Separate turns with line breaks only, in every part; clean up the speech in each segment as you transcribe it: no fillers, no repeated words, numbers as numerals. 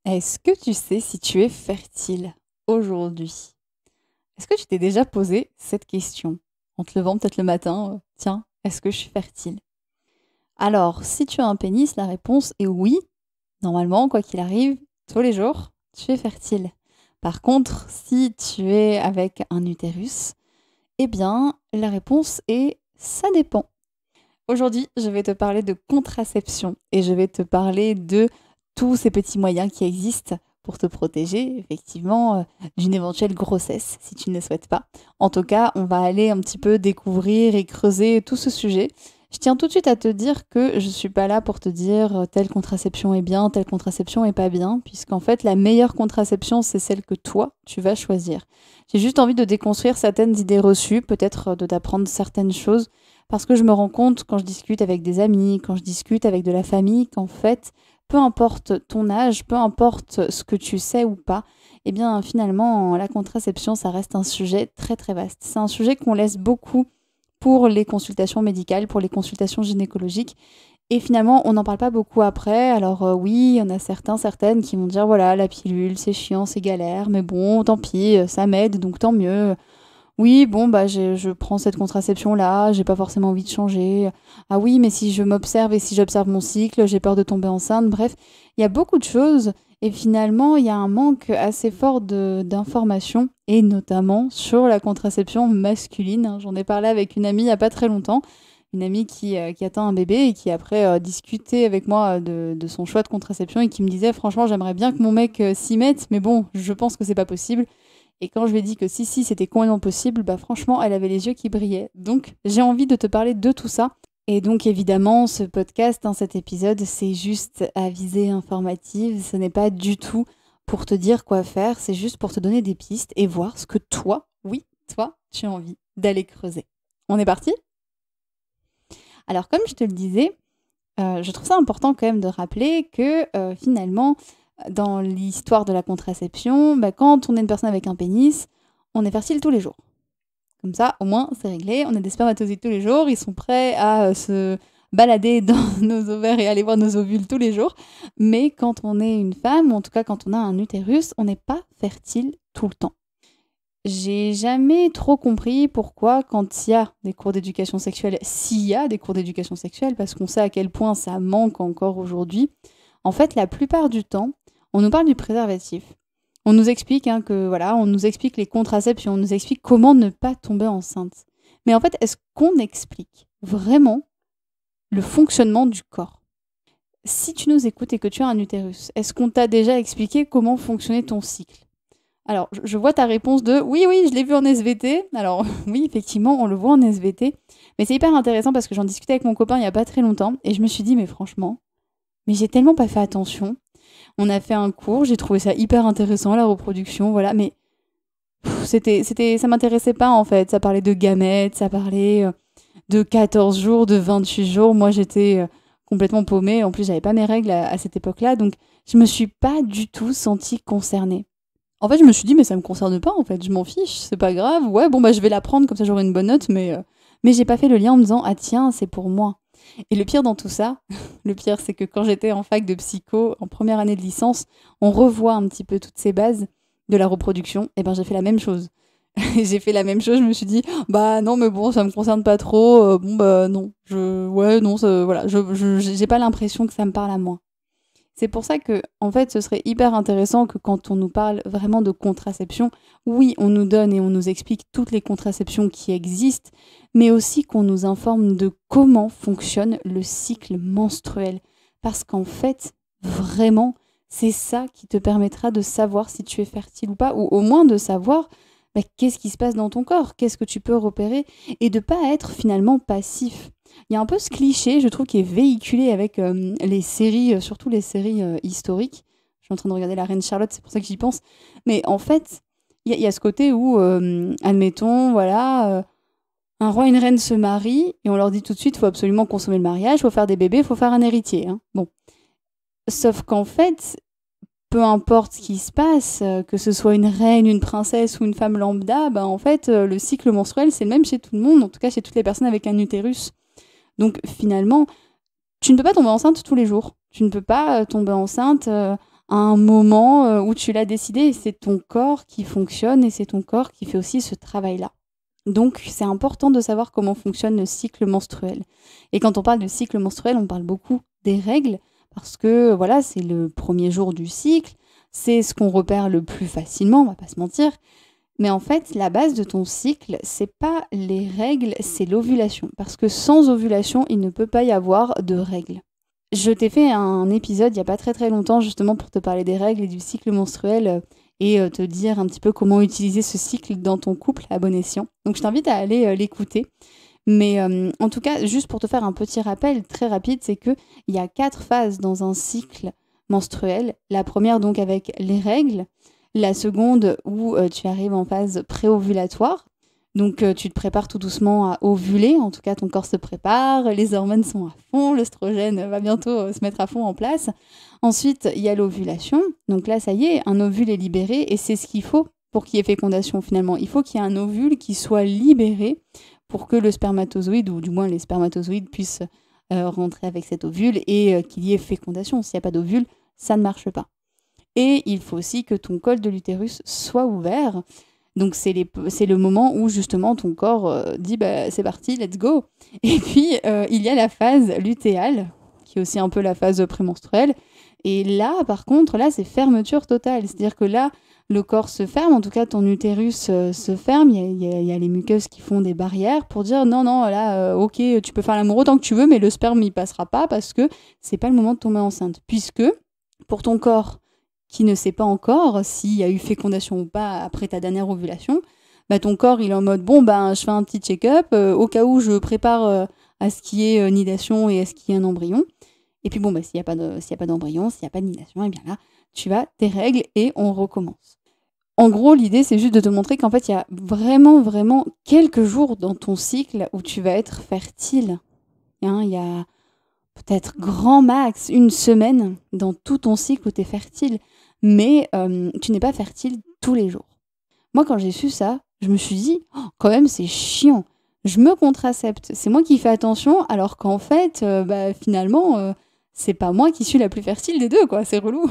Est-ce que tu sais si tu es fertile aujourd'hui? Est-ce que tu t'es déjà posé cette question en te levant peut-être le matin, tiens, est-ce que je suis fertile? Alors, si tu as un pénis, la réponse est oui. Normalement, quoi qu'il arrive, tous les jours, tu es fertile. Par contre, si tu es avec un utérus, eh bien, la réponse est ça dépend. Aujourd'hui, je vais te parler de contraception et je vais te parler de tous ces petits moyens qui existent pour te protéger, effectivement, d'une éventuelle grossesse, si tu ne le souhaites pas. En tout cas, on va aller un petit peu découvrir et creuser tout ce sujet. Je tiens tout de suite à te dire que je ne suis pas là pour te dire telle contraception est bien, telle contraception est pas bien, puisqu'en fait, la meilleure contraception, c'est celle que toi, tu vas choisir. J'ai juste envie de déconstruire certaines idées reçues, peut-être de t'apprendre certaines choses parce que je me rends compte quand je discute avec des amis, quand je discute avec de la famille, qu'en fait, peu importe ton âge, peu importe ce que tu sais ou pas, eh bien finalement, la contraception, ça reste un sujet très très vaste. C'est un sujet qu'on laisse beaucoup pour les consultations médicales, pour les consultations gynécologiques. Et finalement, on n'en parle pas beaucoup après. Alors oui, il y en a certains, certaines qui vont dire, voilà, la pilule, c'est chiant, c'est galère, mais bon, tant pis, ça m'aide, donc tant mieux. Oui, bon, bah, je prends cette contraception-là, j'ai pas forcément envie de changer. Ah oui, mais si je m'observe et si j'observe mon cycle, j'ai peur de tomber enceinte. Bref, il y a beaucoup de choses et finalement, il y a un manque assez fort d'informations et notamment sur la contraception masculine, hein. J'en ai parlé avec une amie il y a pas très longtemps, une amie qui attend un bébé et qui après discutait avec moi de son choix de contraception et qui me disait franchement, j'aimerais bien que mon mec s'y mette, mais bon, je pense que c'est pas possible. Et quand je lui ai dit que si, c'était complètement possible, bah franchement, elle avait les yeux qui brillaient. Donc, j'ai envie de te parler de tout ça. Et donc, évidemment, ce podcast, hein, cet épisode, c'est juste à visée informative. Ce n'est pas du tout pour te dire quoi faire, c'est juste pour te donner des pistes et voir ce que toi, oui, toi, tu as envie d'aller creuser. On est parti? Alors, comme je te le disais, je trouve ça important quand même de rappeler que finalement, dans l'histoire de la contraception, bah, quand on est une personne avec un pénis, on est fertile tous les jours. Comme ça, au moins, c'est réglé. On a des spermatozoïdes tous les jours. Ils sont prêts à se balader dans nos ovaires et aller voir nos ovules tous les jours. Mais quand on est une femme, ou en tout cas quand on a un utérus, on n'est pas fertile tout le temps. J'ai jamais trop compris pourquoi, quand il y a des cours d'éducation sexuelle, s'il y a des cours d'éducation sexuelle, parce qu'on sait à quel point ça manque encore aujourd'hui, en fait, la plupart du temps, on nous parle du préservatif. On nous explique que voilà, on nous explique les contraceptions, on nous explique comment ne pas tomber enceinte. Mais en fait, est-ce qu'on explique vraiment le fonctionnement du corps? Si tu nous écoutes et que tu as un utérus, est-ce qu'on t'a déjà expliqué comment fonctionnait ton cycle? Alors, je vois ta réponse de oui, oui, je l'ai vu en SVT. Alors, oui, effectivement, on le voit en SVT. Mais c'est hyper intéressant parce que j'en discutais avec mon copain il n'y a pas très longtemps et je me suis dit, mais franchement, mais j'ai tellement pas fait attention. On a fait un cours, j'ai trouvé ça hyper intéressant, la reproduction, voilà, mais ça m'intéressait pas en fait. Ça parlait de gamètes, ça parlait de 14 jours, de 28 jours. Moi, j'étais complètement paumée. En plus, j'avais pas mes règles à cette époque-là, donc je me suis pas du tout sentie concernée. En fait, je me suis dit, mais ça me concerne pas, en fait, je m'en fiche, c'est pas grave. Ouais, bon, bah, je vais la prendre, comme ça j'aurai une bonne note, mais j'ai pas fait le lien en me disant, ah tiens, c'est pour moi. Et le pire dans tout ça, le pire, c'est que quand j'étais en fac de psycho, en première année de licence, on revoit un petit peu toutes ces bases de la reproduction, et ben j'ai fait la même chose. J'ai fait la même chose, je me suis dit, bah non, mais bon, ça me concerne pas trop, bon, bah non, ouais, non, voilà, j'ai pas l'impression que ça me parle à moi. C'est pour ça que, en fait, ce serait hyper intéressant que quand on nous parle vraiment de contraception, oui, on nous donne et on nous explique toutes les contraceptions qui existent, mais aussi qu'on nous informe de comment fonctionne le cycle menstruel. Parce qu'en fait, vraiment, c'est ça qui te permettra de savoir si tu es fertile ou pas, ou au moins de savoir qu'est-ce qui se passe dans ton corps, qu'est-ce que tu peux repérer, et de pas être finalement passif. Il y a un peu ce cliché, je trouve, qui est véhiculé avec les séries, surtout les séries historiques. Je suis en train de regarder La Reine Charlotte, c'est pour ça que j'y pense. Mais en fait, il y a ce côté où, admettons, voilà, un roi et une reine se marient, et on leur dit tout de suite, il faut absolument consommer le mariage, il faut faire des bébés, il faut faire un héritier, hein. Bon. Sauf qu'en fait, peu importe ce qui se passe, que ce soit une reine, une princesse ou une femme lambda, bah en fait, le cycle menstruel, c'est le même chez tout le monde, en tout cas chez toutes les personnes avec un utérus. Donc finalement, tu ne peux pas tomber enceinte tous les jours. Tu ne peux pas tomber enceinte à un moment où tu l'as décidé et c'est ton corps qui fonctionne et c'est ton corps qui fait aussi ce travail-là. Donc, c'est important de savoir comment fonctionne le cycle menstruel. Et quand on parle de cycle menstruel, on parle beaucoup des règles parce que voilà, c'est le premier jour du cycle, c'est ce qu'on repère le plus facilement, on va pas se mentir. Mais en fait, la base de ton cycle, c'est pas les règles, c'est l'ovulation. Parce que sans ovulation, il ne peut pas y avoir de règles. Je t'ai fait un épisode il n'y a pas très très longtemps justement pour te parler des règles et du cycle menstruel et te dire un petit peu comment utiliser ce cycle dans ton couple à bon escient. Donc je t'invite à aller l'écouter. Mais en tout cas, juste pour te faire un petit rappel très rapide, c'est qu'il y a 4 phases dans un cycle menstruel. La première donc avec les règles, la seconde où tu arrives en phase préovulatoire. Donc tu te prépares tout doucement à ovuler, en tout cas ton corps se prépare, les hormones sont à fond, l'œstrogène va bientôt se mettre à fond en place. Ensuite, il y a l'ovulation, donc là ça y est, un ovule est libéré et c'est ce qu'il faut pour qu'il y ait fécondation finalement. Il faut qu'il y ait un ovule qui soit libéré pour que le spermatozoïde, ou du moins les spermatozoïdes puissent rentrer avec cet ovule et qu'il y ait fécondation. S'il n'y a pas d'ovule, ça ne marche pas. Et il faut aussi que ton col de l'utérus soit ouvert. Donc c'est le moment où justement ton corps dit bah, c'est parti, let's go. Et puis il y a la phase lutéale, qui est aussi un peu la phase prémenstruelle. Et là, par contre, là c'est fermeture totale. C'est-à-dire que là, le corps se ferme, en tout cas ton utérus se ferme. Il y a les muqueuses qui font des barrières pour dire non, non, là, ok, tu peux faire l'amour autant que tu veux, mais le sperme il passera pas parce que c'est pas le moment de tomber enceinte. Puisque pour ton corps, qui ne sait pas encore s'il y a eu fécondation ou pas après ta dernière ovulation, bah ton corps il est en mode bon ben je fais un petit check-up au cas où je prépare à ce qu'il y ait nidation et à ce qu'il y ait un embryon. Et puis bon bah s'il y a pas d'embryon, s'il y a pas de nidation, et bien là tu vas tes règles et on recommence. En gros, l'idée c'est juste de te montrer qu'en fait il y a vraiment quelques jours dans ton cycle où tu vas être fertile. Il y a peut-être grand max une semaine dans tout ton cycle où tu es fertile. Mais tu n'es pas fertile tous les jours. Moi, quand j'ai su ça, je me suis dit, oh, quand même, c'est chiant. Je me contracepte. C'est moi qui fais attention, alors qu'en fait, finalement, c'est pas moi qui suis la plus fertile des deux, quoi. C'est relou.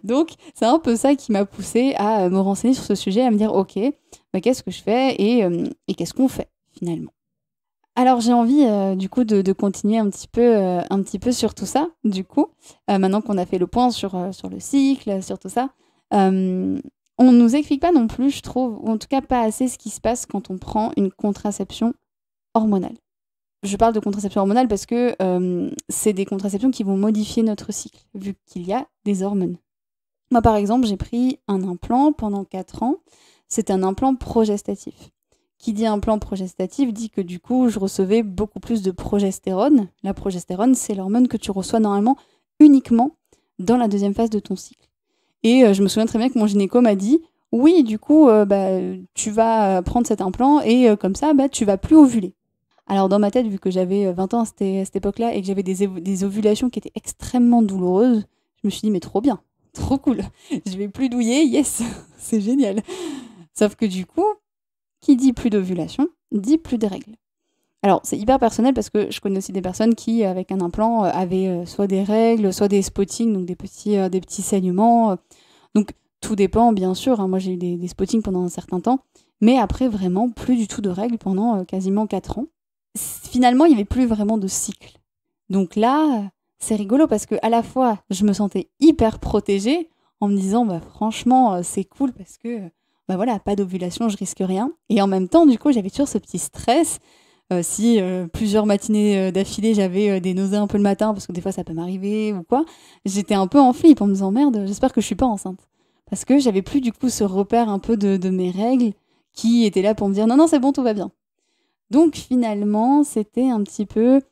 Donc, c'est un peu ça qui m'a poussée à me renseigner sur ce sujet, à me dire, ok, qu'est-ce que je fais et qu'est-ce qu'on fait, finalement. Alors j'ai envie du coup de continuer un petit peu sur tout ça, du coup, maintenant qu'on a fait le point sur le cycle, sur tout ça. On nous explique pas non plus, je trouve, ou en tout cas pas assez ce qui se passe quand on prend une contraception hormonale. Je parle de contraception hormonale parce que c'est des contraceptions qui vont modifier notre cycle, vu qu'il y a des hormones. Moi par exemple, j'ai pris un implant pendant 4 ans, c'est un implant progestatif. Qui dit implant progestatif dit que du coup, je recevais beaucoup plus de progestérone. La progestérone, c'est l'hormone que tu reçois normalement uniquement dans la deuxième phase de ton cycle. Et je me souviens très bien que mon gynéco m'a dit « Oui, du coup, tu vas prendre cet implant et comme ça, tu vas plus ovuler. » Alors dans ma tête, vu que j'avais 20 ans à cette époque-là et que j'avais des ovulations qui étaient extrêmement douloureuses, je me suis dit « Mais trop bien, trop cool, je vais plus douiller, yes, c'est génial. » Sauf que du coup, qui dit plus d'ovulation, dit plus de règles. Alors, c'est hyper personnel parce que je connais aussi des personnes qui, avec un implant, avaient soit des règles, soit des spottings, donc des petits saignements. Donc, tout dépend, bien sûr. Hein. Moi, j'ai eu des spottings pendant un certain temps, mais après, vraiment, plus du tout de règles pendant quasiment 4 ans. Finalement, il n'y avait plus vraiment de cycle. Donc là, c'est rigolo parce que à la fois, je me sentais hyper protégée en me disant, franchement, c'est cool parce que... voilà, pas d'ovulation, je risque rien. Et en même temps, du coup, j'avais toujours ce petit stress. Si plusieurs matinées d'affilée, j'avais des nausées un peu le matin, parce que des fois, ça peut m'arriver ou quoi, j'étais un peu en flip en me disant, merde, j'espère que je suis pas enceinte. Parce que j'avais plus, du coup, ce repère un peu de mes règles qui étaient là pour me dire, non, non, c'est bon, tout va bien. Donc, finalement, c'était un petit peu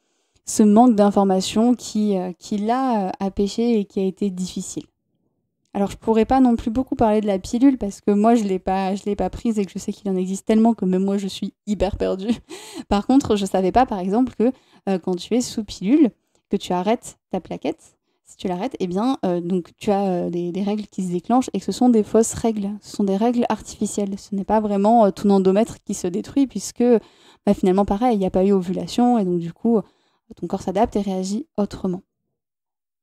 ce manque d'information qui là, a pêché et qui a été difficile. Alors, je pourrais pas non plus beaucoup parler de la pilule parce que moi, je l'ai pas prise et que je sais qu'il en existe tellement que même moi, je suis hyper perdue. Par contre, je savais pas, par exemple, que quand tu es sous pilule, que tu arrêtes ta plaquette, si tu l'arrêtes, eh bien, donc tu as des règles qui se déclenchent et que ce sont des fausses règles. Ce sont des règles artificielles. Ce n'est pas vraiment ton endomètre qui se détruit puisque finalement, pareil, il n'y a pas eu ovulation et donc du coup, ton corps s'adapte et réagit autrement.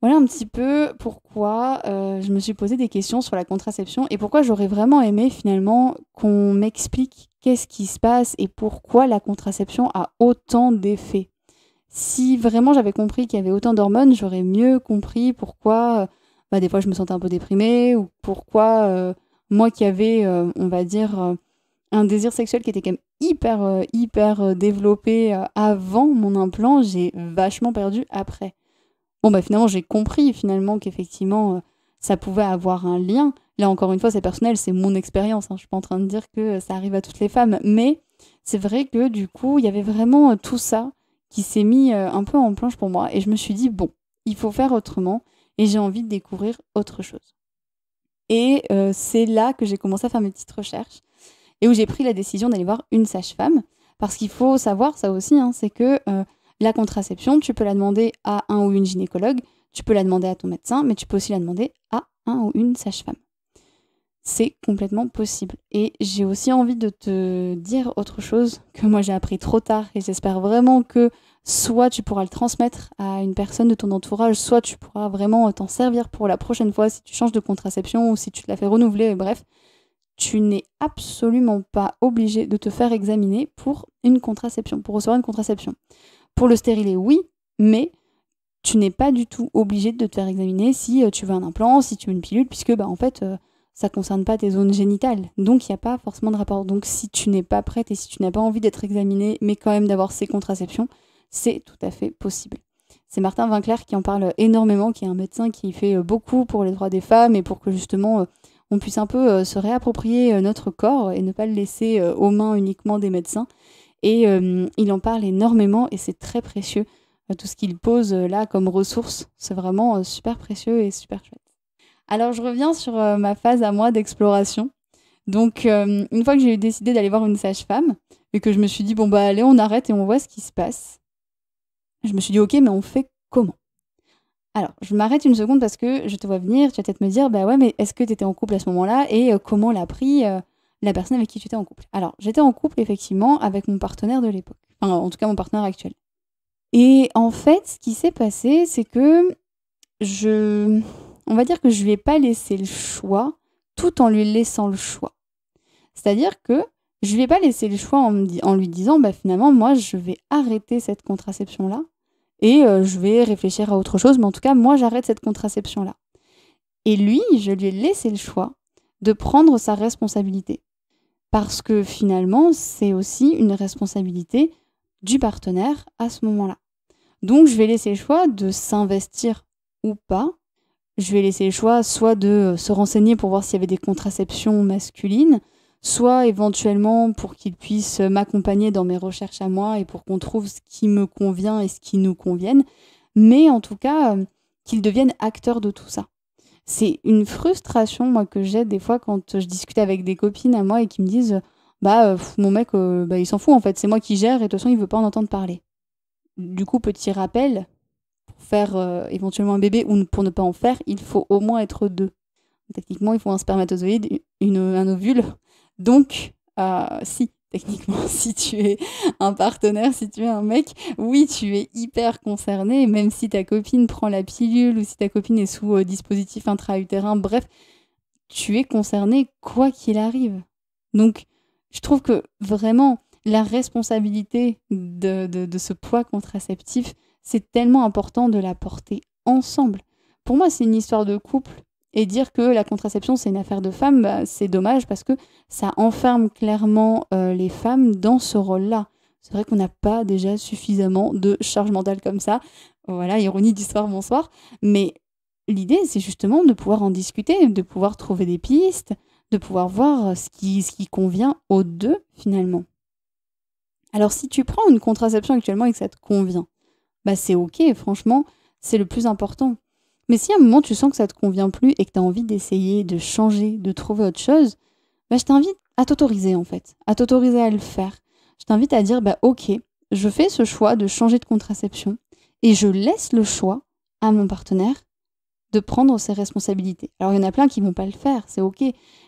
Voilà un petit peu pourquoi je me suis posé des questions sur la contraception et pourquoi j'aurais vraiment aimé finalement qu'on m'explique qu'est-ce qui se passe et pourquoi la contraception a autant d'effets. Si vraiment j'avais compris qu'il y avait autant d'hormones, j'aurais mieux compris pourquoi des fois je me sentais un peu déprimée ou pourquoi moi qui avais, on va dire, un désir sexuel qui était quand même hyper développé avant mon implant, j'ai vachement perdu après. Bon, finalement, j'ai compris finalement qu'effectivement, ça pouvait avoir un lien. Là, encore une fois, c'est personnel, c'est mon expérience, hein. Je suis pas en train de dire que ça arrive à toutes les femmes. Mais c'est vrai que du coup, il y avait vraiment tout ça qui s'est mis un peu en planche pour moi. Et je me suis dit, bon, il faut faire autrement. Et j'ai envie de découvrir autre chose. Et c'est là que j'ai commencé à faire mes petites recherches. Et où j'ai pris la décision d'aller voir une sage-femme. Parce qu'il faut savoir ça aussi, hein, c'est que la contraception, tu peux la demander à un ou une gynécologue, tu peux la demander à ton médecin, mais tu peux aussi la demander à un ou une sage-femme. C'est complètement possible. Et j'ai aussi envie de te dire autre chose que moi j'ai appris trop tard et j'espère vraiment que soit tu pourras le transmettre à une personne de ton entourage, soit tu pourras vraiment t'en servir pour la prochaine fois si tu changes de contraception ou si tu te la fais renouveler, bref. Tu n'es absolument pas obligé de te faire examiner pour une contraception, pour recevoir une contraception. Pour le stérilet, oui, mais tu n'es pas du tout obligé de te faire examiner si tu veux un implant, si tu veux une pilule, puisque en fait, ça ne concerne pas tes zones génitales. Donc, il n'y a pas forcément de rapport. Donc, si tu n'es pas prête et si tu n'as pas envie d'être examinée, mais quand même d'avoir ces contraceptions, c'est tout à fait possible. C'est Martin Winkler qui en parle énormément, qui est un médecin qui fait beaucoup pour les droits des femmes et pour que justement on puisse un peu se réapproprier notre corps et ne pas le laisser aux mains uniquement des médecins. Et il en parle énormément et c'est très précieux. Tout ce qu'il pose là comme ressources, c'est vraiment super précieux et super chouette. Alors je reviens sur ma phase à moi d'exploration. Donc une fois que j'ai décidé d'aller voir une sage-femme et que je me suis dit bon allez on arrête et on voit ce qui se passe, je me suis dit ok mais on fait comment? Alors, je m'arrête une seconde parce que je te vois venir, tu vas peut-être me dire, bah ouais, mais est-ce que tu étais en couple à ce moment-là et comment l'a pris la personne avec qui tu étais en couple? Alors, j'étais en couple effectivement avec mon partenaire de l'époque, enfin en tout cas mon partenaire actuel. Et en fait, ce qui s'est passé, c'est que on va dire que je lui ai pas laissé le choix tout en lui laissant le choix. C'est-à-dire que je lui ai pas laissé le choix en lui disant, bah finalement, moi, je vais arrêter cette contraception-là et je vais réfléchir à autre chose, mais en tout cas, moi, j'arrête cette contraception-là. Et lui, je lui ai laissé le choix de prendre sa responsabilité. Parce que finalement, c'est aussi une responsabilité du partenaire à ce moment-là. Donc, je vais laisser le choix de s'investir ou pas. Je vais laisser le choix soit de se renseigner pour voir s'il y avait des contraceptions masculines, soit éventuellement pour qu'il puisse m'accompagner dans mes recherches à moi et pour qu'on trouve ce qui me convient et ce qui nous convienne, mais en tout cas qu'il devienne acteur de tout ça. C'est une frustration moi que j'ai des fois quand je discute avec des copines à moi et qui me disent mon mec il s'en fout en fait, c'est moi qui gère et de toute façon il veut pas en entendre parler. Du coup, petit rappel, pour faire éventuellement un bébé ou pour ne pas en faire, il faut au moins être deux. Techniquement, il faut un spermatozoïde, un ovule. Donc, si, techniquement, si tu es un partenaire, si tu es un mec, oui, tu es hyper concerné, même si ta copine prend la pilule ou si ta copine est sous dispositif intra-utérin, bref, tu es concerné quoi qu'il arrive. Donc, je trouve que vraiment, la responsabilité de ce poids contraceptif, c'est tellement important de la porter ensemble. Pour moi, c'est une histoire de couple. Et dire que la contraception, c'est une affaire de femmes, c'est dommage parce que ça enferme clairement les femmes dans ce rôle-là. C'est vrai qu'on n'a pas déjà suffisamment de charge mentale comme ça. Voilà, ironie d'histoire, bonsoir. Mais l'idée, c'est justement de pouvoir en discuter, de pouvoir trouver des pistes, de pouvoir voir ce qui convient aux deux, finalement. Alors, si tu prends une contraception actuellement et que ça te convient, c'est ok, franchement, c'est le plus important. Mais si à un moment tu sens que ça te convient plus et que tu as envie d'essayer, de changer, de trouver autre chose, je t'invite à t'autoriser en fait, à t'autoriser à le faire. Je t'invite à dire ok, je fais ce choix de changer de contraception et je laisse le choix à mon partenaire de prendre ses responsabilités. Alors il y en a plein qui vont pas le faire, c'est ok,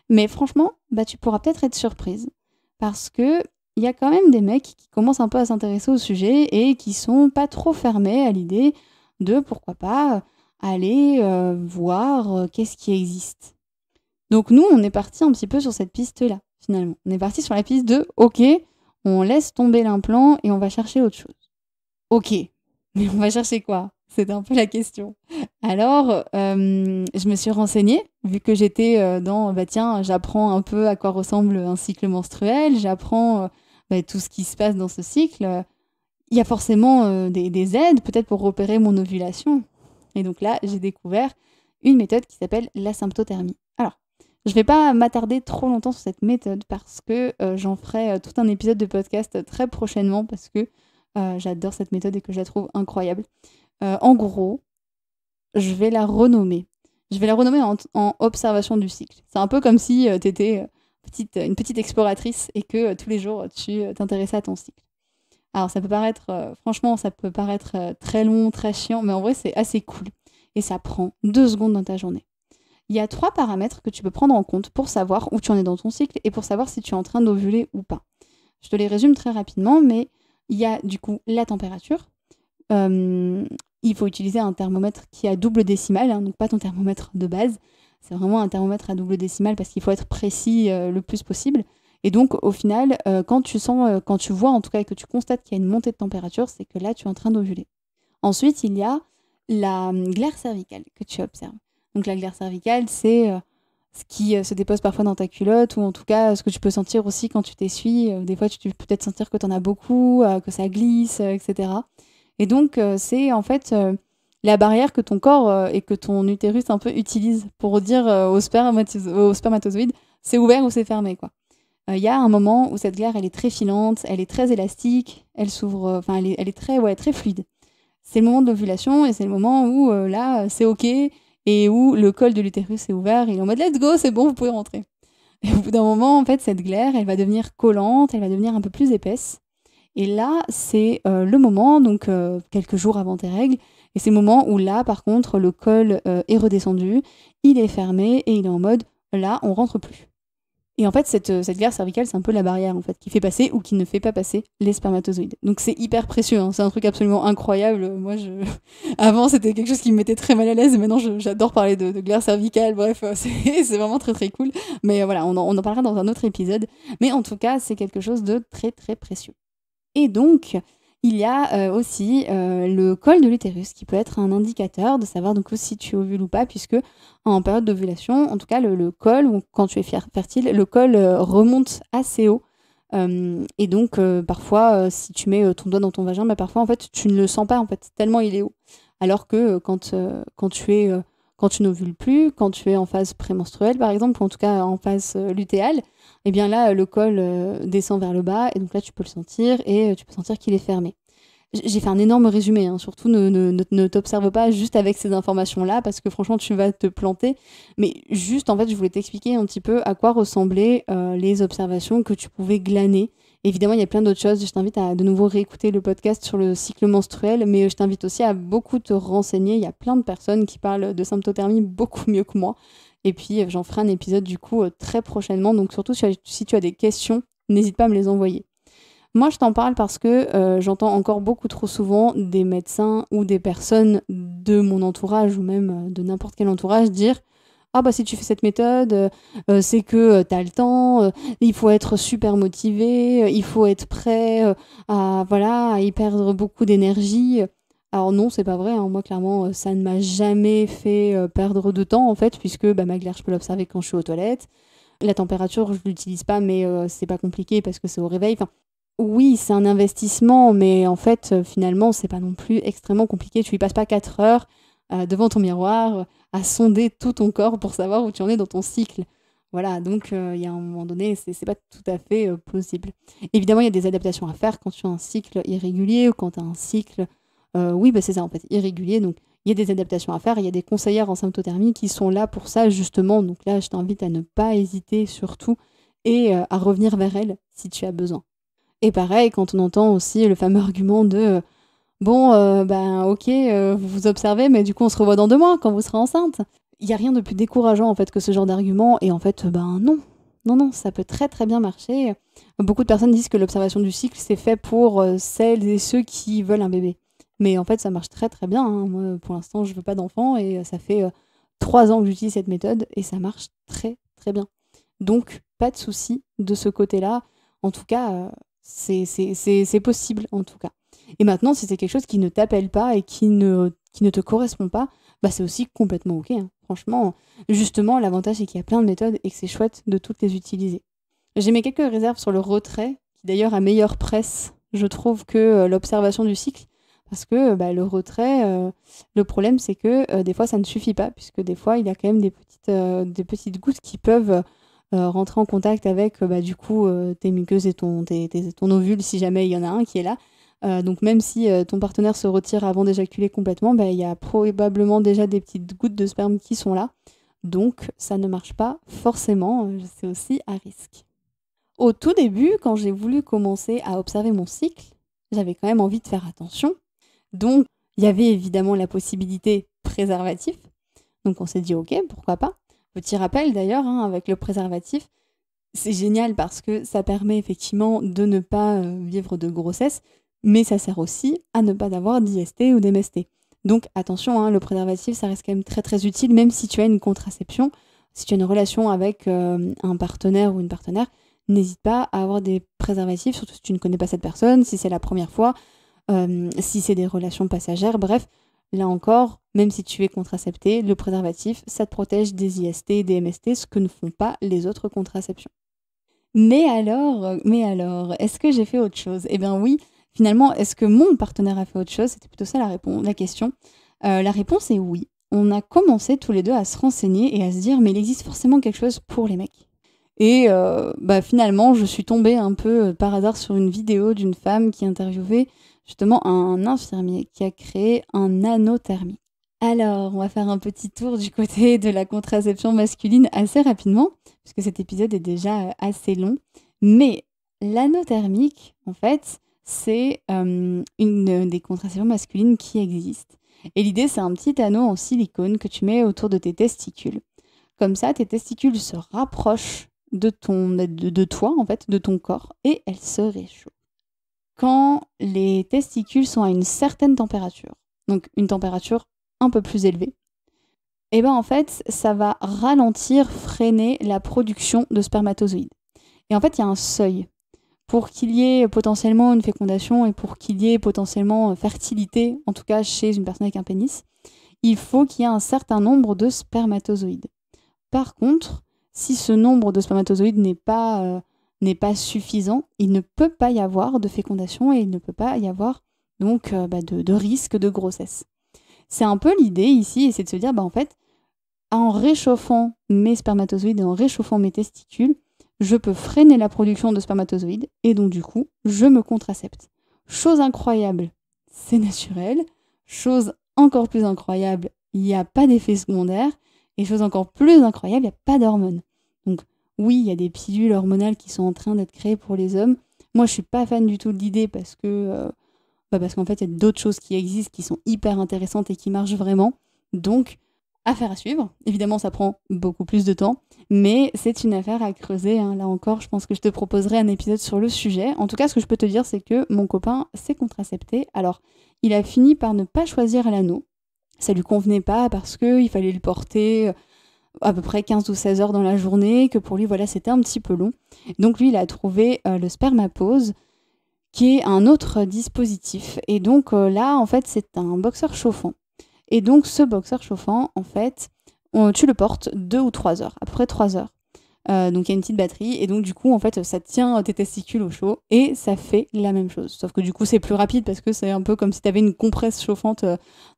mais franchement, tu pourras peut-être être surprise parce que il y a quand même des mecs qui commencent un peu à s'intéresser au sujet et qui sont pas trop fermés à l'idée de pourquoi pas aller voir qu'est-ce qui existe. Donc nous, on est parti un petit peu sur cette piste-là, finalement. On est parti sur la piste de « Ok, on laisse tomber l'implant et on va chercher autre chose. » Ok, mais on va chercher quoi? C'était un peu la question. Alors, je me suis renseignée, vu que j'étais dans, tiens, j'apprends un peu à quoi ressemble un cycle menstruel, j'apprends tout ce qui se passe dans ce cycle. Il y a forcément des aides, peut-être pour repérer mon ovulation. Et donc là, j'ai découvert une méthode qui s'appelle la symptothermie. Alors, je ne vais pas m'attarder trop longtemps sur cette méthode parce que j'en ferai tout un épisode de podcast très prochainement parce que j'adore cette méthode et que je la trouve incroyable. En gros, je vais la renommer. Je vais la renommer en observation du cycle. C'est un peu comme si tu étais une petite exploratrice et que tous les jours, tu t'intéressais à ton cycle. Alors, ça peut paraître, franchement, ça peut paraître très long, très chiant, mais en vrai, c'est assez cool. Et ça prend 2 secondes dans ta journée. Il y a 3 paramètres que tu peux prendre en compte pour savoir où tu en es dans ton cycle et pour savoir si tu es en train d'ovuler ou pas. Je te les résume très rapidement, mais il y a du coup la température. Il faut utiliser un thermomètre qui a double décimale, donc pas ton thermomètre de base. C'est vraiment un thermomètre à double décimale parce qu'il faut être précis le plus possible. Et donc, au final, quand tu vois en tout cas et que tu constates qu'il y a une montée de température, c'est que là, tu es en train d'ovuler. Ensuite, il y a la glaire cervicale que tu observes. Donc, la glaire cervicale, c'est ce qui se dépose parfois dans ta culotte ou en tout cas ce que tu peux sentir aussi quand tu t'essuies. Des fois, tu peux peut-être sentir que tu en as beaucoup, que ça glisse, etc. Et donc, c'est en fait la barrière que ton corps et que ton utérus un peu utilise pour dire aux spermatozoïdes, c'est ouvert ou c'est fermé, quoi. Il y a un moment où cette glaire, elle est très filante, elle est très élastique, elle s'ouvre, elle est très fluide. C'est le moment de l'ovulation et c'est le moment où là, c'est OK et où le col de l'utérus est ouvert et il est en mode let's go, c'est bon, vous pouvez rentrer. Et au bout d'un moment, en fait, cette glaire, elle va devenir collante, elle va devenir un peu plus épaisse. Et là, c'est le moment, donc quelques jours avant tes règles, et c'est le moment où là, par contre, le col est redescendu, il est fermé et il est en mode là, on rentre plus. Et en fait, cette glaire cervicale, c'est un peu la barrière en fait, qui fait passer ou qui ne fait pas passer les spermatozoïdes. Donc c'est hyper précieux, hein. C'est un truc absolument incroyable. Moi, avant, c'était quelque chose qui me mettait très mal à l'aise, et maintenant, j'adore parler de glaire cervicale. Bref, c'est vraiment très très cool. Mais voilà, on en parlera dans un autre épisode. Mais en tout cas, c'est quelque chose de très très précieux. Et donc, il y a aussi le col de l'utérus qui peut être un indicateur de savoir donc si tu ovules ou pas, puisque en période d'ovulation, en tout cas le col, ou quand tu es fertile, le col remonte assez haut. Et donc, parfois, si tu mets ton doigt dans ton vagin, parfois, en fait, tu ne le sens pas, en fait, tellement il est haut. Alors que quand tu n'ovules plus, quand tu es en phase prémenstruelle, par exemple, ou en tout cas en phase lutéale, eh bien là, le col descend vers le bas, et donc là, tu peux le sentir, et tu peux sentir qu'il est fermé. J'ai fait un énorme résumé, hein. Surtout ne t'observe pas juste avec ces informations-là, parce que franchement, tu vas te planter. Mais juste, en fait, je voulais t'expliquer un petit peu à quoi ressemblaient les observations que tu pouvais glaner. Évidemment, il y a plein d'autres choses. Je t'invite à de nouveau réécouter le podcast sur le cycle menstruel, mais je t'invite aussi à beaucoup te renseigner. Il y a plein de personnes qui parlent de symptothermie beaucoup mieux que moi. Et puis, j'en ferai un épisode du coup très prochainement. Donc surtout, si tu as des questions, n'hésite pas à me les envoyer. Moi, je t'en parle parce que j'entends encore beaucoup trop souvent des médecins ou des personnes de mon entourage ou même de n'importe quel entourage dire ah bah si tu fais cette méthode, c'est que t'as le temps, il faut être super motivé, il faut être prêt à y perdre beaucoup d'énergie. Alors non, c'est pas vrai, hein. Moi clairement ça ne m'a jamais fait perdre de temps en fait, puisque ma glaire je peux l'observer quand je suis aux toilettes. La température je l'utilise pas, mais c'est pas compliqué parce que c'est au réveil. Enfin, oui, c'est un investissement, mais en fait, finalement, c'est pas non plus extrêmement compliqué. Tu y passes pas 4 heures devant ton miroir à sonder tout ton corps pour savoir où tu en es dans ton cycle. Voilà, donc il y a un moment donné, c'est pas tout à fait plausible. Évidemment, il y a des adaptations à faire quand tu as un cycle irrégulier ou quand tu as un cycle, oui, c'est ça en fait, irrégulier. Donc, il y a des adaptations à faire. Il y a des conseillères en symptothermie qui sont là pour ça, justement. Donc là, je t'invite à ne pas hésiter surtout et à revenir vers elles si tu as besoin. Et pareil, quand on entend aussi le fameux argument de bon, ok, vous vous observez, mais du coup, on se revoit dans 2 mois quand vous serez enceinte. Il n'y a rien de plus décourageant en fait que ce genre d'argument. Et en fait, non. Non, ça peut très très bien marcher. Beaucoup de personnes disent que l'observation du cycle, c'est fait pour celles et ceux qui veulent un bébé. Mais en fait, ça marche très très bien, hein. Moi, pour l'instant, je veux pas d'enfant et ça fait 3 ans que j'utilise cette méthode et ça marche très très bien. Donc, pas de souci de ce côté-là. En tout cas, c'est possible, en tout cas. Et maintenant, si c'est quelque chose qui ne t'appelle pas et qui ne te correspond pas, bah c'est aussi complètement OK, hein. Franchement, justement, l'avantage, c'est qu'il y a plein de méthodes et que c'est chouette de toutes les utiliser. J'ai mis quelques réserves sur le retrait, qui d'ailleurs a meilleure presse, je trouve, que l'observation du cycle. Parce que le retrait, le problème, c'est que des fois, ça ne suffit pas, puisque des fois, il y a quand même des petites gouttes qui peuvent rentrer en contact avec du coup tes muqueuses et ton ovule, si jamais il y en a un qui est là. Donc même si ton partenaire se retire avant d'éjaculer complètement, il y a probablement déjà des petites gouttes de sperme qui sont là. Donc ça ne marche pas forcément, c'est aussi à risque. Au tout début, quand j'ai voulu commencer à observer mon cycle, j'avais quand même envie de faire attention. Donc il y avait évidemment la possibilité préservatif. Donc on s'est dit ok, pourquoi pas. Petit rappel d'ailleurs, hein, avec le préservatif, c'est génial parce que ça permet effectivement de ne pas vivre de grossesse, mais ça sert aussi à ne pas avoir d'IST ou d'MST. Donc attention, hein, le préservatif, ça reste quand même très très utile, même si tu as une contraception, si tu as une relation avec un partenaire ou une partenaire, n'hésite pas à avoir des préservatifs, surtout si tu ne connais pas cette personne, si c'est la première fois, si c'est des relations passagères, bref. Là encore, même si tu es contracepté, le préservatif, ça te protège des IST et des MST, ce que ne font pas les autres contraceptions. Mais alors, est-ce que j'ai fait autre chose? Eh bien oui, finalement, est-ce que mon partenaire a fait autre chose? C'était plutôt ça la question. La réponse est oui. On a commencé tous les deux à se renseigner et à se dire, mais il existe forcément quelque chose pour les mecs. Et finalement, je suis tombée un peu par hasard sur une vidéo d'une femme qui interviewait justement un infirmier qui a créé un nanothermie. Alors, on va faire un petit tour du côté de la contraception masculine assez rapidement, puisque cet épisode est déjà assez long. Mais l'anneau thermique, en fait, c'est une des contraceptions masculines qui existe. Et l'idée, c'est un petit anneau en silicone que tu mets autour de tes testicules. Comme ça, tes testicules se rapprochent de toi, en fait, de ton corps, et elles se réchauffent. Quand les testicules sont à une certaine température, donc une température un peu plus élevée, et en fait, ça va ralentir, freiner la production de spermatozoïdes. Et en fait, il y a un seuil. Pour qu'il y ait potentiellement une fécondation et pour qu'il y ait potentiellement fertilité, en tout cas chez une personne avec un pénis, il faut qu'il y ait un certain nombre de spermatozoïdes. Par contre, si ce nombre de spermatozoïdes n'est pas suffisant, il ne peut pas y avoir de fécondation et il ne peut pas y avoir donc de risque de grossesse. C'est un peu l'idée ici, et c'est de se dire, en fait, en réchauffant mes spermatozoïdes et en réchauffant mes testicules, je peux freiner la production de spermatozoïdes et donc du coup, je me contracepte. Chose incroyable, c'est naturel. Chose encore plus incroyable, il n'y a pas d'effet secondaire. Et chose encore plus incroyable, il n'y a pas d'hormones. Donc oui, il y a des pilules hormonales qui sont en train d'être créées pour les hommes. Moi, je suis pas fan du tout de l'idée parce qu'en fait, il y a d'autres choses qui existent qui sont hyper intéressantes et qui marchent vraiment. Donc, affaire à suivre. Évidemment, ça prend beaucoup plus de temps, mais c'est une affaire à creuser, hein. Là encore, je pense que je te proposerai un épisode sur le sujet. En tout cas, ce que je peux te dire, c'est que mon copain s'est contracepté. Alors, il a fini par ne pas choisir l'anneau. Ça lui convenait pas parce qu'il fallait le porter à peu près 15 ou 16 heures dans la journée, que pour lui, voilà, c'était un petit peu long. Donc lui, il a trouvé le Spermapose, qui est un autre dispositif. Et donc là, en fait, c'est un boxeur chauffant. Et donc ce boxeur chauffant, en fait, tu le portes 2 ou 3 heures, à peu près 3 heures. Donc il y a une petite batterie et donc du coup en fait ça tient tes testicules au chaud et ça fait la même chose. Sauf que du coup c'est plus rapide parce que c'est un peu comme si tu avais une compresse chauffante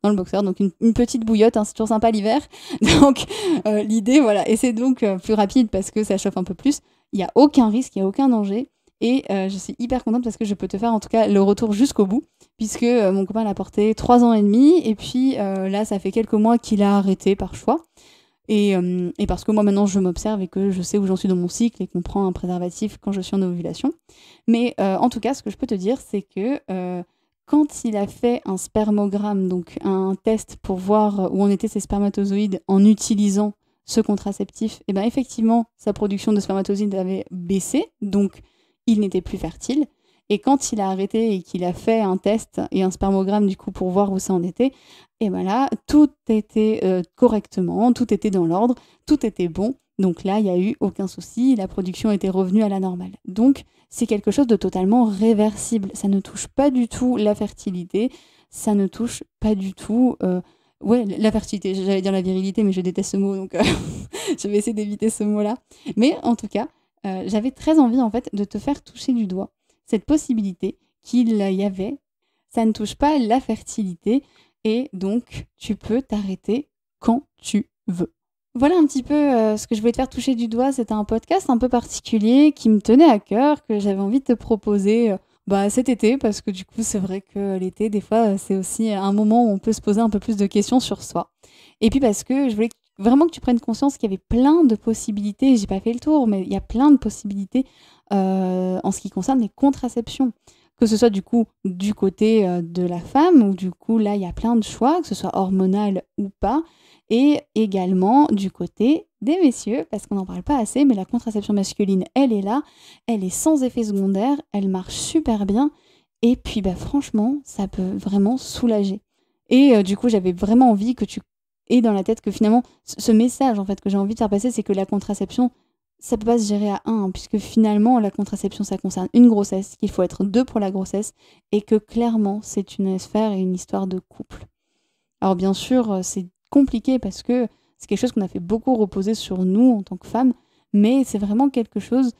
dans le boxeur. Donc une petite bouillotte, hein, c'est toujours sympa l'hiver. Donc l'idée voilà, et c'est donc plus rapide parce que ça chauffe un peu plus. Il n'y a aucun risque, il n'y a aucun danger. Et je suis hyper contente parce que je peux te faire en tout cas le retour jusqu'au bout, puisque mon copain l'a porté 3 ans et demi, et puis là ça fait quelques mois qu'il a arrêté par choix. Et parce que moi maintenant je m'observe et que je sais où j'en suis dans mon cycle et qu'on prend un préservatif quand je suis en ovulation. Mais en tout cas, ce que je peux te dire, c'est que quand il a fait un spermogramme, donc un test pour voir où en étaient ses spermatozoïdes en utilisant ce contraceptif, et bien effectivement sa production de spermatozoïdes avait baissé, donc il n'était plus fertile. Et quand il a arrêté et qu'il a fait un test et un spermogramme du coup pour voir où ça en était, et ben là, tout était correctement, tout était dans l'ordre, tout était bon. Donc là, il n'y a eu aucun souci, la production était revenue à la normale. Donc, c'est quelque chose de totalement réversible. Ça ne touche pas du tout la fertilité, ça ne touche pas du tout... la fertilité, j'allais dire la virilité, mais je déteste ce mot, donc je vais essayer d'éviter ce mot-là. Mais en tout cas, j'avais très envie en fait de te faire toucher du doigt cette possibilité qu'il y avait. Ça ne touche pas la fertilité et donc tu peux t'arrêter quand tu veux. Voilà un petit peu ce que je voulais te faire toucher du doigt. C'était un podcast un peu particulier qui me tenait à cœur, que j'avais envie de te proposer cet été, parce que du coup, c'est vrai que l'été, des fois, c'est aussi un moment où on peut se poser un peu plus de questions sur soi. Et puis parce que je voulais vraiment que tu prennes conscience qu'il y avait plein de possibilités. J'ai pas fait le tour, mais il y a plein de possibilités en ce qui concerne les contraceptions. Que ce soit du coup du côté de la femme, ou du coup, là, il y a plein de choix, que ce soit hormonal ou pas. Et également du côté des messieurs, parce qu'on n'en parle pas assez, mais la contraception masculine, elle est là, elle est sans effet secondaire, elle marche super bien, et puis franchement, ça peut vraiment soulager. Et du coup, j'avais vraiment envie que tu aies dans la tête que finalement, ce message en fait que j'ai envie de faire passer, c'est que la contraception, ça peut pas se gérer à un, puisque finalement, la contraception, ça concerne une grossesse, qu'il faut être deux pour la grossesse, et que clairement, c'est une sphère et une histoire de couple. Alors bien sûr, c'est compliqué parce que c'est quelque chose qu'on a fait beaucoup reposer sur nous en tant que femmes, mais c'est vraiment quelque chose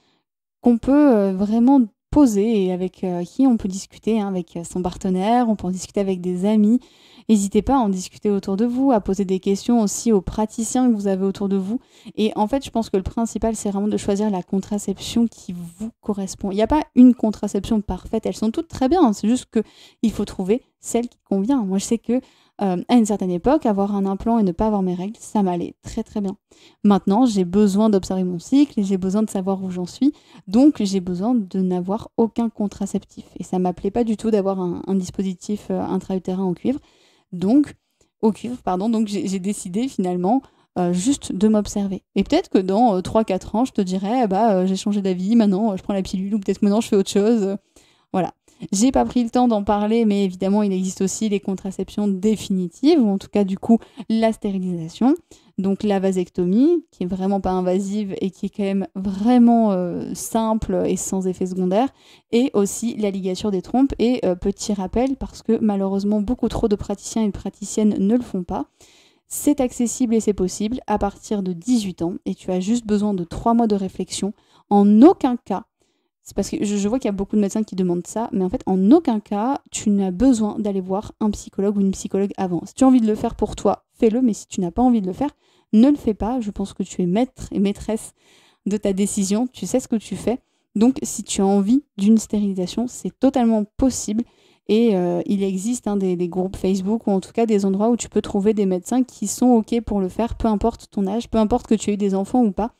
qu'on peut vraiment poser et avec qui on peut discuter, hein, avec son partenaire, on peut en discuter avec des amis. N'hésitez pas à en discuter autour de vous, à poser des questions aussi aux praticiens que vous avez autour de vous. Et en fait, je pense que le principal, c'est vraiment de choisir la contraception qui vous correspond. Il n'y a pas une contraception parfaite, elles sont toutes très bien, c'est juste qu'il faut trouver celle qui convient. Moi, je sais que à une certaine époque, avoir un implant et ne pas avoir mes règles, ça m'allait très très bien. Maintenant, j'ai besoin d'observer mon cycle et j'ai besoin de savoir où j'en suis. Donc, j'ai besoin de n'avoir aucun contraceptif. Et ça ne m'appelait pas du tout d'avoir un dispositif intra-utérin au cuivre. Donc, donc j'ai décidé finalement juste de m'observer. Et peut-être que dans 3-4 ans, je te dirais, j'ai changé d'avis, maintenant je prends la pilule, ou peut-être que maintenant je fais autre chose. Voilà. J'ai pas pris le temps d'en parler, mais évidemment, il existe aussi les contraceptions définitives, ou en tout cas, du coup, la stérilisation. Donc, la vasectomie, qui est vraiment pas invasive et qui est quand même vraiment simple et sans effet secondaire. Et aussi la ligature des trompes. Et petit rappel, parce que malheureusement, beaucoup trop de praticiens et de praticiennes ne le font pas. C'est accessible et c'est possible à partir de 18 ans. Et tu as juste besoin de 3 mois de réflexion. En aucun cas, c'est parce que je vois qu'il y a beaucoup de médecins qui demandent ça, mais en fait, en aucun cas, tu n'as besoin d'aller voir un psychologue ou une psychologue avant. Si tu as envie de le faire pour toi, fais-le, mais si tu n'as pas envie de le faire, ne le fais pas. Je pense que tu es maître et maîtresse de ta décision, tu sais ce que tu fais. Donc, si tu as envie d'une stérilisation, c'est totalement possible. Et il existe des groupes Facebook ou en tout cas des endroits où tu peux trouver des médecins qui sont OK pour le faire, peu importe ton âge, peu importe que tu aies eu des enfants ou pas.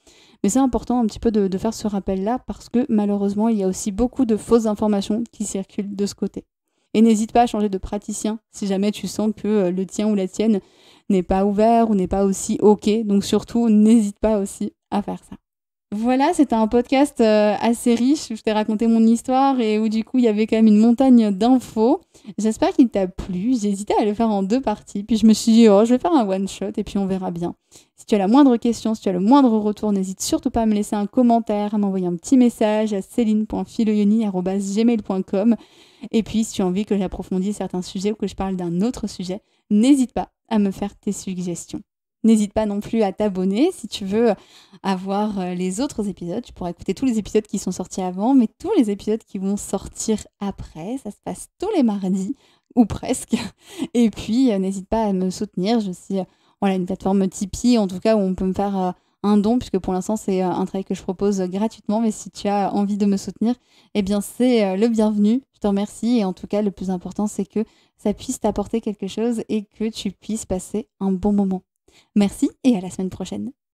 Mais c'est important un petit peu de faire ce rappel-là parce que malheureusement, il y a aussi beaucoup de fausses informations qui circulent de ce côté. Et n'hésite pas à changer de praticien si jamais tu sens que le tien ou la tienne n'est pas ouvert ou n'est pas aussi OK. Donc surtout, n'hésite pas aussi à faire ça. Voilà, c'était un podcast assez riche où je t'ai raconté mon histoire et où du coup il y avait quand même une montagne d'infos. J'espère qu'il t'a plu. J'ai hésité à le faire en 2 parties. Puis je me suis dit, je vais faire un one-shot et puis on verra bien. Si tu as la moindre question, si tu as le moindre retour, n'hésite surtout pas à me laisser un commentaire, à m'envoyer un petit message à celine.filoyoni@gmail.com. Et puis si tu as envie que j'approfondisse certains sujets ou que je parle d'un autre sujet, n'hésite pas à me faire tes suggestions. N'hésite pas non plus à t'abonner si tu veux avoir les autres épisodes. Tu pourras écouter tous les épisodes qui sont sortis avant, mais tous les épisodes qui vont sortir après. Ça se passe tous les mardis, ou presque. Et puis, n'hésite pas à me soutenir. Je suis une plateforme Tipeee, en tout cas, où on peut me faire un don, puisque pour l'instant, c'est un travail que je propose gratuitement. Mais si tu as envie de me soutenir, eh bien, c'est le bienvenu. Je te remercie. Et en tout cas, le plus important, c'est que ça puisse t'apporter quelque chose et que tu puisses passer un bon moment. Merci et à la semaine prochaine.